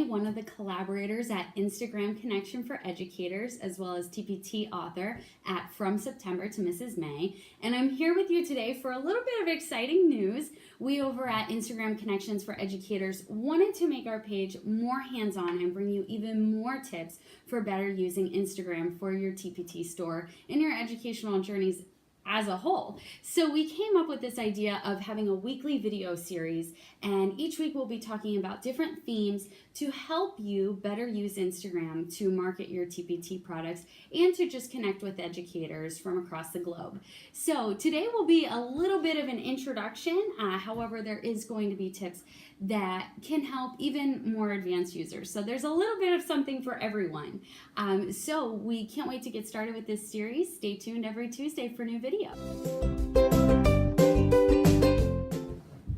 one of the collaborators at Instagram Connection for Educators, as well as TPT author at From September to Mrs. May. And I'm here with you today for a little bit of exciting news. We over at Instagram Connections for Educators wanted to make our page more hands-on and bring you even more tips for better using Instagram for your TPT store and your educational journeys as a whole. So we came up with this idea of having a weekly video series, and each week we'll be talking about different themes to help you better use Instagram to market your TPT products and to just connect with educators from across the globe. So today will be a little bit of an introduction. However, there is going to be tips that can help even more advanced users. So there's a little bit of something for everyone. So we can't wait to get started with this series. Stay tuned every Tuesday for new videos.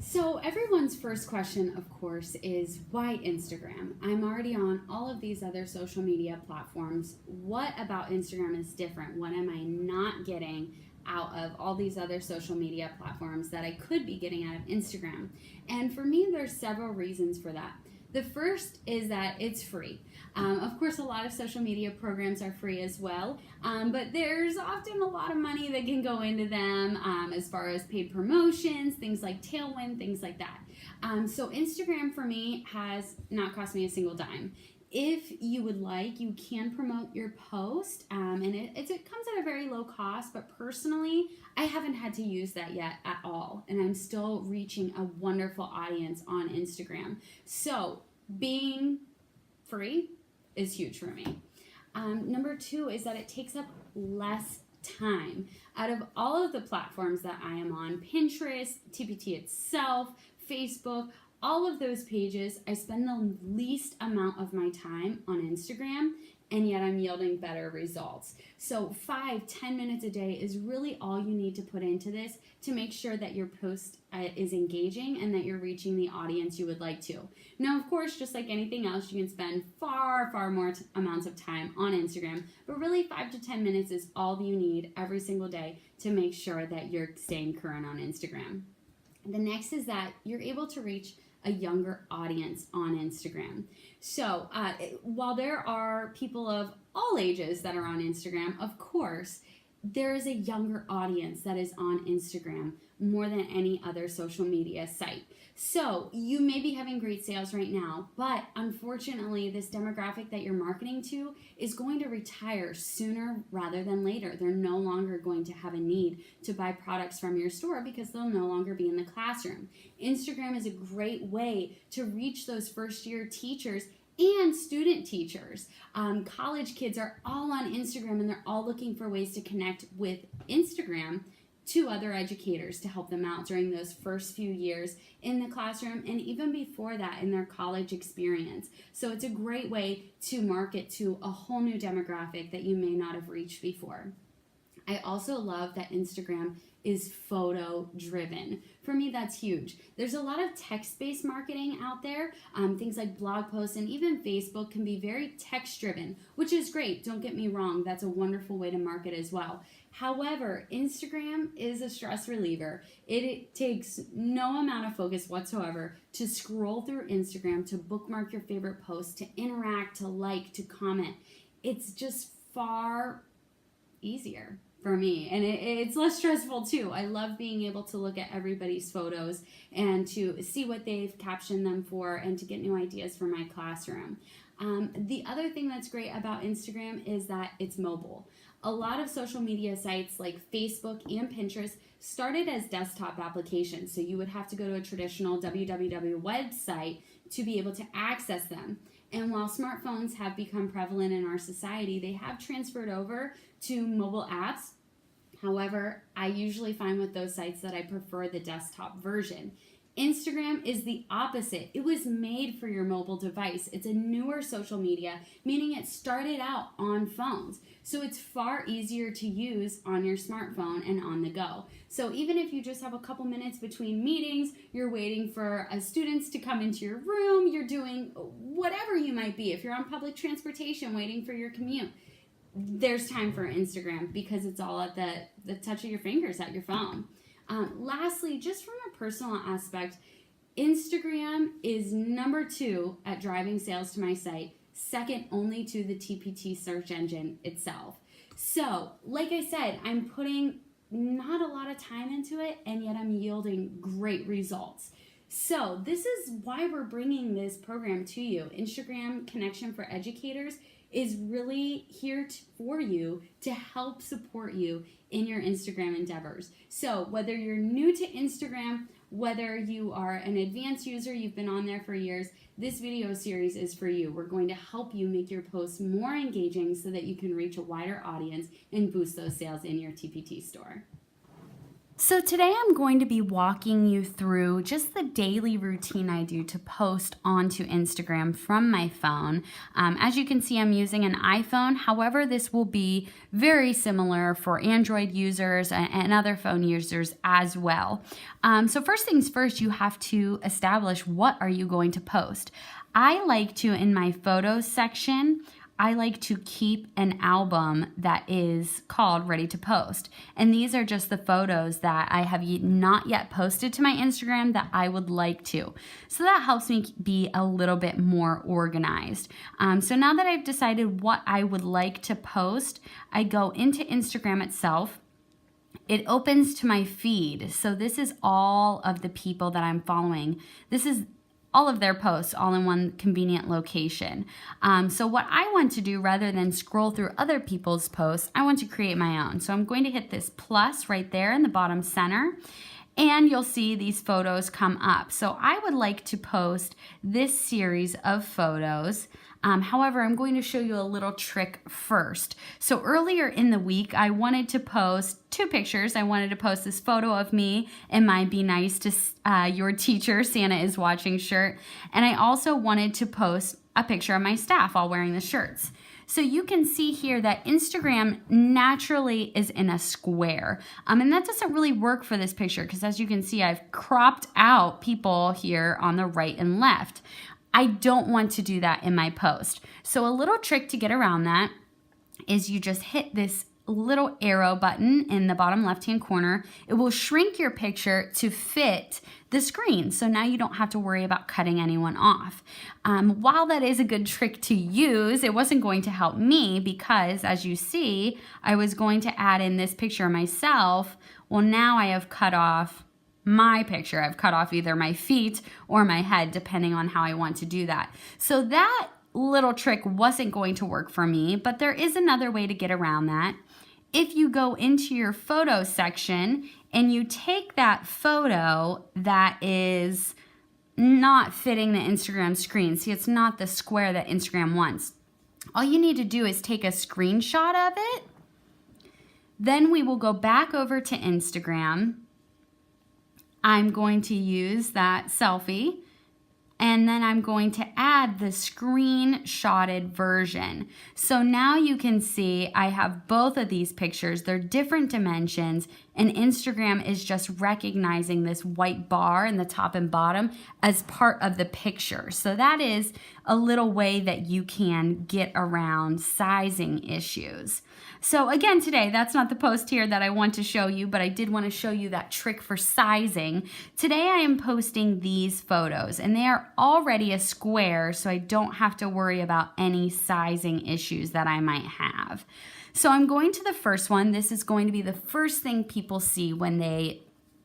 So everyone's first question, of course, is why Instagram? I'm already on all of these other social media platforms. What about Instagram is different? What am I not getting out of all these other social media platforms that I could be getting out of Instagram? And for me, there's several reasons for that. The first is that it's free. Of course, a lot of social media programs are free as well, but there's often a lot of money that can go into them as far as paid promotions, things like Tailwind, things like that. So Instagram for me has not cost me a single dime. If you would like, you can promote your post, and it comes at a very low cost, but personally, I haven't had to use that yet at all, and I'm still reaching a wonderful audience on Instagram. So being free is huge for me. Number two is that it takes up less time. Out of all of the platforms that I am on, Pinterest, TPT itself, Facebook, all of those pages, I spend the least amount of my time on Instagram, and yet I'm yielding better results. So 5-10 minutes a day is really all you need to put into this to make sure that your post is engaging and that you're reaching the audience you would like to. Now, of course, just like anything else, you can spend far more amounts of time on Instagram, but really 5 to 10 minutes is all you need every single day to make sure that you're staying current on Instagram. The next is that you're able to reach a younger audience on Instagram. So while there are people of all ages that are on Instagram, of course, there is a younger audience that is on Instagram more than any other social media site. So you may be having great sales right now, but unfortunately, this demographic that you're marketing to is going to retire sooner rather than later. They're no longer going to have a need to buy products from your store because they'll no longer be in the classroom. Instagram is a great way to reach those first-year teachers and student teachers. College kids are all on Instagram, and they're all looking for ways to connect with Instagram to other educators to help them out during those first few years in the classroom and even before that in their college experience. So it's a great way to market to a whole new demographic that you may not have reached before. I also love that Instagram is photo driven. For me, that's huge. There's a lot of text-based marketing out there. Things like blog posts and even Facebook can be very text driven, which is great. Don't get me wrong. That's a wonderful way to market as well. However, Instagram is a stress reliever. It takes no amount of focus whatsoever to scroll through Instagram, to bookmark your favorite posts, to interact, to like, to comment. It's just far easier for me, and it's less stressful too. I love being able to look at everybody's photos and to see what they've captioned them for and to get new ideas for my classroom. The other thing that's great about Instagram is that it's mobile. A lot of social media sites like Facebook and Pinterest started as desktop applications, so you would have to go to a traditional www website to be able to access them. And while smartphones have become prevalent in our society, they have transferred over to mobile apps. However, I usually find with those sites that I prefer the desktop version. Instagram is the opposite. It was made for your mobile device. It's a newer social media, meaning it started out on phones. So it's far easier to use on your smartphone and on the go. So even if you just have a couple minutes between meetings, you're waiting for students to come into your room, you're doing whatever you might be. If you're on public transportation waiting for your commute, there's time for Instagram because it's all at the touch of your fingers at your phone. Lastly, just from a personal aspect, Instagram is number 2 at driving sales to my site, second only to the TPT search engine itself. So, like I said, I'm putting not a lot of time into it, and yet I'm yielding great results. So this is why we're bringing this program to you. Instagram Connection for Educators is really here for you to help support you in your Instagram endeavors. So whether you're new to Instagram, whether you are an advanced user, you've been on there for years, this video series is for you. We're going to help you make your posts more engaging so that you can reach a wider audience and boost those sales in your TPT store. So today I'm going to be walking you through just the daily routine I do to post onto Instagram from my phone. As you can see, I'm using an iPhone. However, this will be very similar for Android users and other phone users as well. So first things first, you have to establish what are you going to post. I like to, in my photos section, I like to keep an album that is called Ready to Post. And these are just the photos that I have not yet posted to my Instagram that I would like to. So that helps me be a little bit more organized. So now that I've decided what I would like to post, I go into Instagram itself. It opens to my feed. So this is all of the people that I'm following. This is all of their posts all in one convenient location. So what I want to do, rather than scroll through other people's posts, I want to create my own. So I'm going to hit this plus right there in the bottom center, and you'll see these photos come up. So I would like to post this series of photos. However, I'm going to show you a little trick first. So earlier in the week, I wanted to post 2 pictures. I wanted to post this photo of me in my Be Nice to Your Teacher, Santa is Watching shirt. And I also wanted to post a picture of my staff all wearing the shirts. So you can see here that Instagram naturally is in a square. And that doesn't really work for this picture because, as you can see, I've cropped out people here on the right and left. I don't want to do that in my post. So a little trick to get around that is you just hit this little arrow button in the bottom left-hand corner. It will shrink your picture to fit the screen. So now you don't have to worry about cutting anyone off. While that is a good trick to use, it wasn't going to help me because, as you see, I was going to add in this picture of myself. Well, now I have cut off my picture. I've cut off either my feet or my head, depending on how I want to do that. So that little trick wasn't going to work for me, but there is another way to get around that. If you go into your photo section and you take that photo that is not fitting the Instagram screen, see, it's not the square that Instagram wants. All you need to do is take a screenshot of it. Then we will go back over to Instagram. I'm going to use that selfie, and then I'm going to add the screenshotted version. So now you can see I have both of these pictures. They're different dimensions, and Instagram is just recognizing this white bar in the top and bottom as part of the picture. So that is a little way that you can get around sizing issues. So again, today, that's not the post here that I want to show you, but I did want to show you that trick for sizing. Today I am posting these photos, and they are already a square, so I don't have to worry about any sizing issues that I might have. So I'm going to the first one. This is going to be the first thing people see when they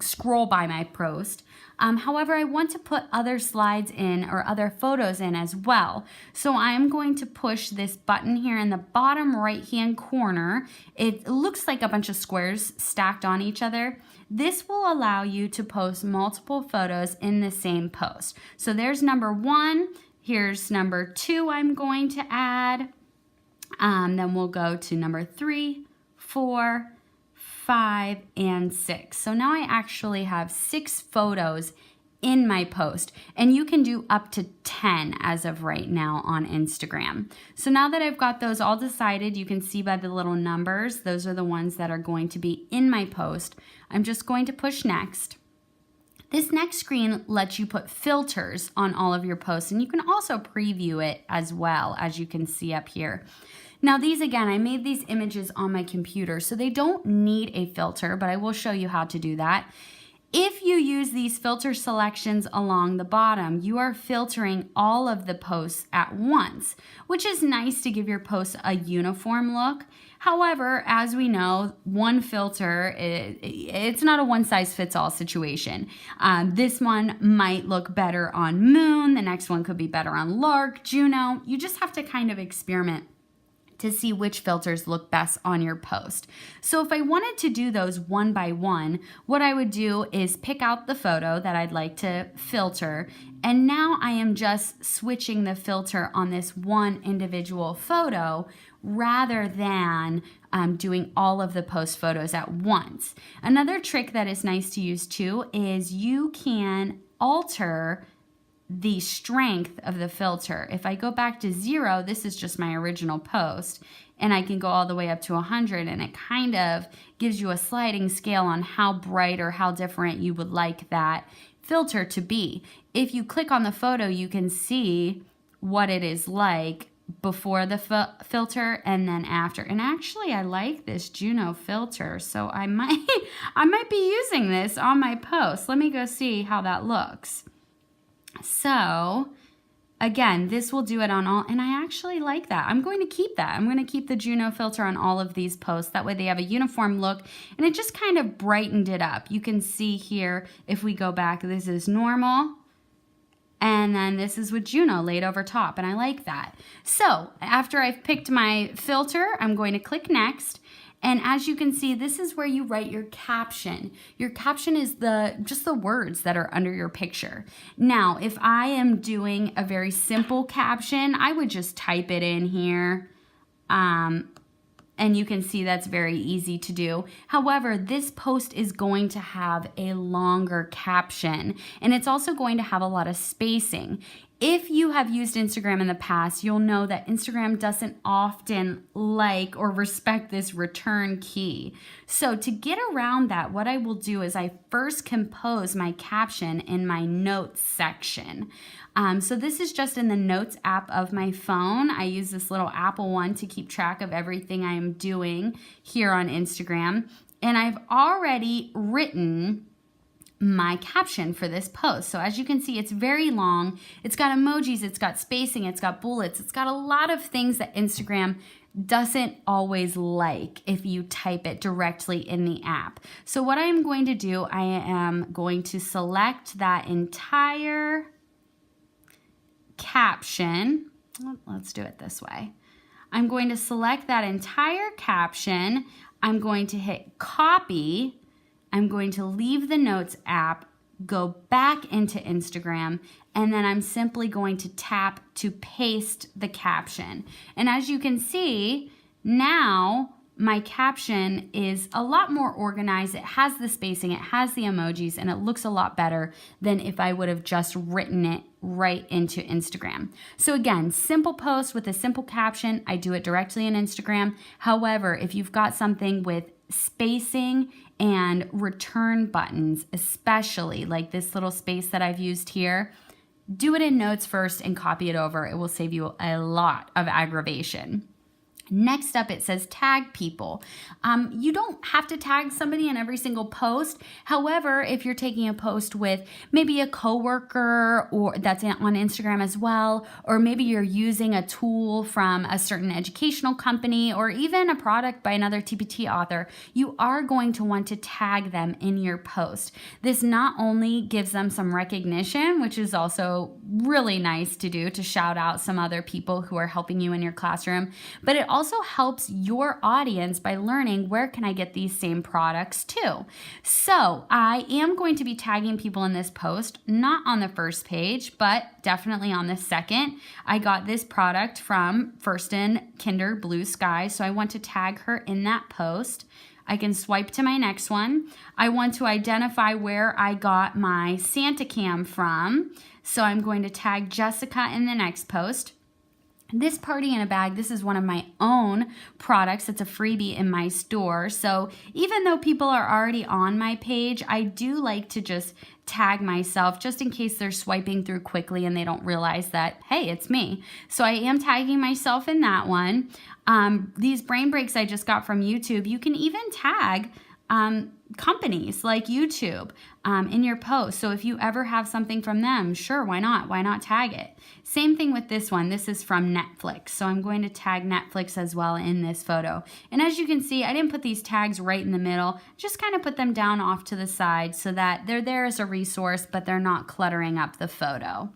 scroll by my post. However, I want to put other slides in or other photos in as well. So I'm going to push this button here in the bottom right-hand corner. It looks like a bunch of squares stacked on each other. This will allow you to post multiple photos in the same post. So there's number 1. Here's number 2 I'm going to add. Then we'll go to number 3, 4, 5, and 6. So now I actually have 6 photos in my post, and you can do up to 10 as of right now on Instagram. So now that I've got those all decided, you can see by the little numbers, those are the ones that are going to be in my post. I'm just going to push next. This next screen lets you put filters on all of your posts, and you can also preview it as well, as you can see up here. Now these, again, I made these images on my computer, so they don't need a filter, but I will show you how to do that. If you use these filter selections along the bottom, you are filtering all of the posts at once, which is nice to give your posts a uniform look. However, as we know, one filter, it's not a one-size-fits-all situation. This one might look better on Moon. The next one could be better on Lark, Juno. You just have to kind of experiment to see which filters look best on your post. So if I wanted to do those one by one, what I would do is pick out the photo that I'd like to filter, and now I am just switching the filter on this one individual photo rather than doing all of the post photos at once. Another trick that is nice to use too is you can alter the strength of the filter. If I go back to 0, this is just my original post, and I can go all the way up to 100, and it kind of gives you a sliding scale on how bright or how different you would like that filter to be. If you click on the photo, you can see what it is like before the filter and then after. And actually, I like this Juno filter, so I might be using this on my post. Let me go see how that looks. So again, this will do it on all, and I actually like that. I'm going to keep that. I'm going to keep the Juno filter on all of these posts. That way they have a uniform look, and it just kind of brightened it up. You can see here, if we go back, this is normal, and then this is with Juno laid over top, and I like that. So after I've picked my filter, I'm going to click next. And as you can see, this is where you write your caption. Your caption is just the words that are under your picture. Now, if I am doing a very simple caption, I would just type it in here. And you can see that's very easy to do. However, this post is going to have a longer caption, and it's also going to have a lot of spacing. If you have used Instagram in the past, you'll know that Instagram doesn't often like or respect this return key. So to get around that, what I will do is I first compose my caption in my notes section. So this is just in the Notes app of my phone. I use this little Apple one to keep track of everything I am doing here on Instagram. And I've already written my caption for this post. So as you can see, it's very long. It's got emojis, it's got spacing, it's got bullets, it's got a lot of things that Instagram doesn't always like if you type it directly in the app. So what I am going to do, I am going to select that entire caption. Let's do it this way. I'm going to select that entire caption. I'm going to hit copy. I'm going to leave the Notes app, go back into Instagram, and then I'm simply going to tap to paste the caption. And as you can see, now my caption is a lot more organized. It has the spacing, it has the emojis, and it looks a lot better than if I would have just written it right into Instagram. So again, simple post with a simple caption. I do it directly in Instagram. However, if you've got something with spacing and return buttons, especially like this little space that I've used here, do it in Notes first and copy it over. It will save you a lot of aggravation. Next up, it says tag people. You don't have to tag somebody in every single post. However, if you're taking a post with maybe a coworker or that's on Instagram as well, or maybe you're using a tool from a certain educational company or even a product by another TPT author, you are going to want to tag them in your post. This not only gives them some recognition, which is also really nice to do to shout out some other people who are helping you in your classroom, but it also helps your audience by learning where can I get these same products too. So I am going to be tagging people in this post, not on the first page, but definitely on the second. I got this product from Firsten Kinder Blue Sky, so I want to tag her in that post. I can swipe to my next one. I want to identify where I got my SantaCam from, so I'm going to tag Jessica in the next post. This Party in a Bag, this is one of my own products. It's a freebie in my store. So even though people are already on my page, I do like to just tag myself just in case they're swiping through quickly and they don't realize that, hey, it's me. So I am tagging myself in that one. These brain breaks I just got from YouTube, you can even tag companies like YouTube in your post. So if you ever have something from them, sure, why not? Why not tag it? Same thing with this one. This is from Netflix. So I'm going to tag Netflix as well in this photo. And as you can see, I didn't put these tags right in the middle, just kind of put them down off to the side so that they're there as a resource, but they're not cluttering up the photo.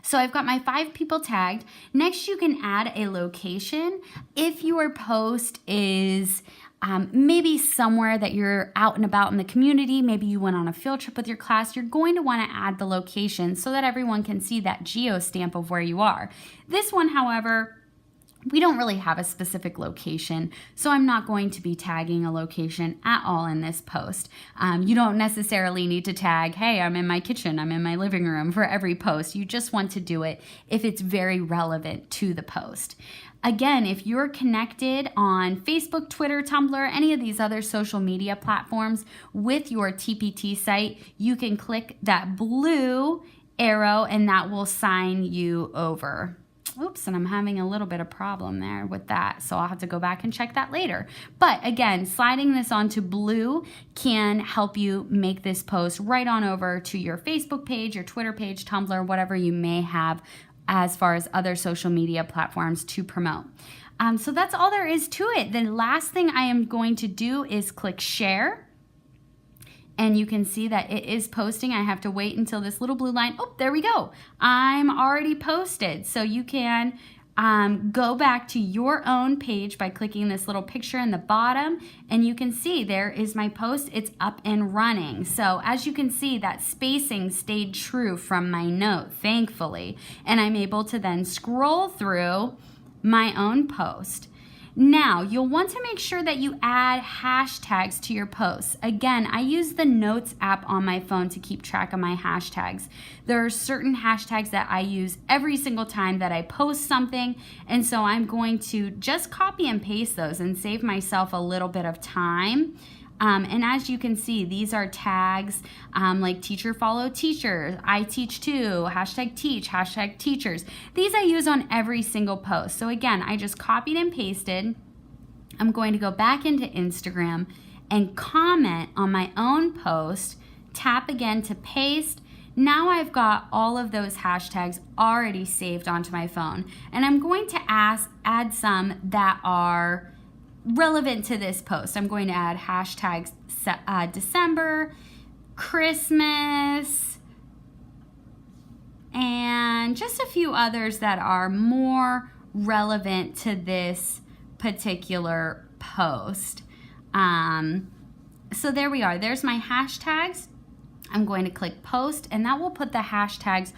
So I've got my 5 people tagged. Next, you can add a location. If your post is maybe somewhere that you're out and about in the community, maybe you went on a field trip with your class, you're going to want to add the location so that everyone can see that geo stamp of where you are. This one, however, we don't really have a specific location, so I'm not going to be tagging a location at all in this post. You don't necessarily need to tag, hey, I'm in my kitchen, I'm in my living room for every post. You just want to do it if it's very relevant to the post. Again, if you're connected on Facebook, Twitter, Tumblr, any of these other social media platforms with your TPT site, you can click that blue arrow and that will sign you over. Oops, and I'm having a little bit of problem there with that, so I'll have to go back and check that later. But again, sliding this onto blue can help you make this post right on over to your Facebook page, your Twitter page, Tumblr, whatever you may have as far as other social media platforms to promote. So that's all there is to it. The last thing I am going to do is click share. And you can see that it is posting. I have to wait until this little blue line, oh, there we go. I'm already posted. So you can go back to your own page by clicking this little picture in the bottom, and you can see there is my post. It's up and running. So as you can see, that spacing stayed true from my note, thankfully, and I'm able to then scroll through my own post. Now, you'll want to make sure that you add hashtags to your posts. Again, I use the Notes app on my phone to keep track of my hashtags. There are certain hashtags that I use every single time that I post something, and so I'm going to just copy and paste those and save myself a little bit of time. And as you can see, these are tags like teacher follow teacher, I teach too, hashtag teach, hashtag teachers. These I use on every single post. So again, I just copied and pasted. I'm going to go back into Instagram and comment on my own post, tap again to paste. Now I've got all of those hashtags already saved onto my phone. And I'm going to add some that are relevant to this post. I'm going to add hashtags December, Christmas, and just a few others that are more relevant to this particular post. So there we are. There's my hashtags. I'm going to click post, and that will put the hashtags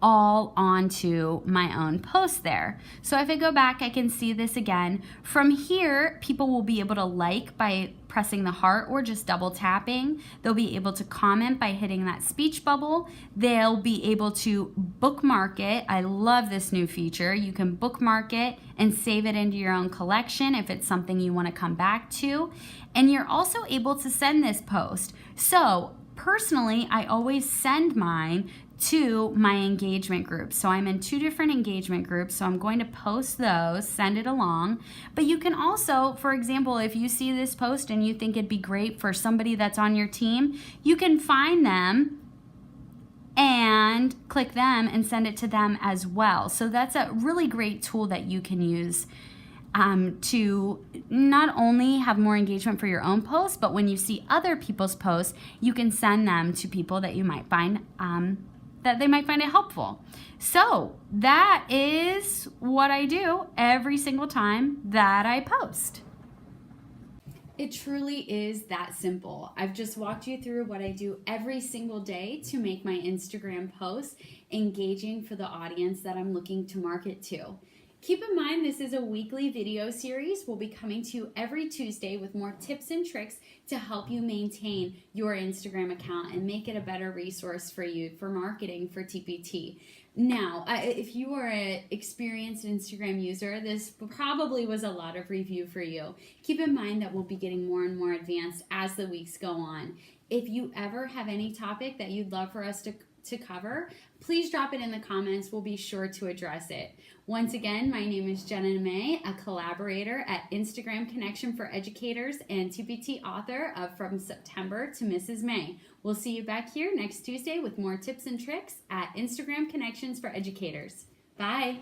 all onto my own post there. So if I go back, I can see this again. From here, people will be able to like by pressing the heart or just double tapping. They'll be able to comment by hitting that speech bubble. They'll be able to bookmark it. I love this new feature. You can bookmark it and save it into your own collection if it's something you want to come back to. And you're also able to send this post. So personally, I always send mine to my engagement group. So I'm in 2 different engagement groups, so I'm going to post those, send it along. But you can also, for example, if you see this post and you think it'd be great for somebody that's on your team, you can find them and click them and send it to them as well. So that's a really great tool that you can use to not only have more engagement for your own posts, but when you see other people's posts, you can send them to people that you might find that they might find it helpful. So that is what I do every single time that I post. It truly is that simple. I've just walked you through what I do every single day to make my Instagram posts engaging for the audience that I'm looking to market to. Keep in mind, this is a weekly video series. We'll be coming to you every Tuesday with more tips and tricks to help you maintain your Instagram account and make it a better resource for you for marketing for TPT. Now, if you are an experienced Instagram user, this probably was a lot of review for you. Keep in mind that we'll be getting more and more advanced as the weeks go on. If you ever have any topic that you'd love for us to to cover, please drop it in the comments. We'll be sure to address it. Once again, my name is Jenna May, a collaborator at Instagram Connection for Educators and TPT author of From September to Mrs. May. We'll see you back here next Tuesday with more tips and tricks at Instagram Connections for Educators. Bye.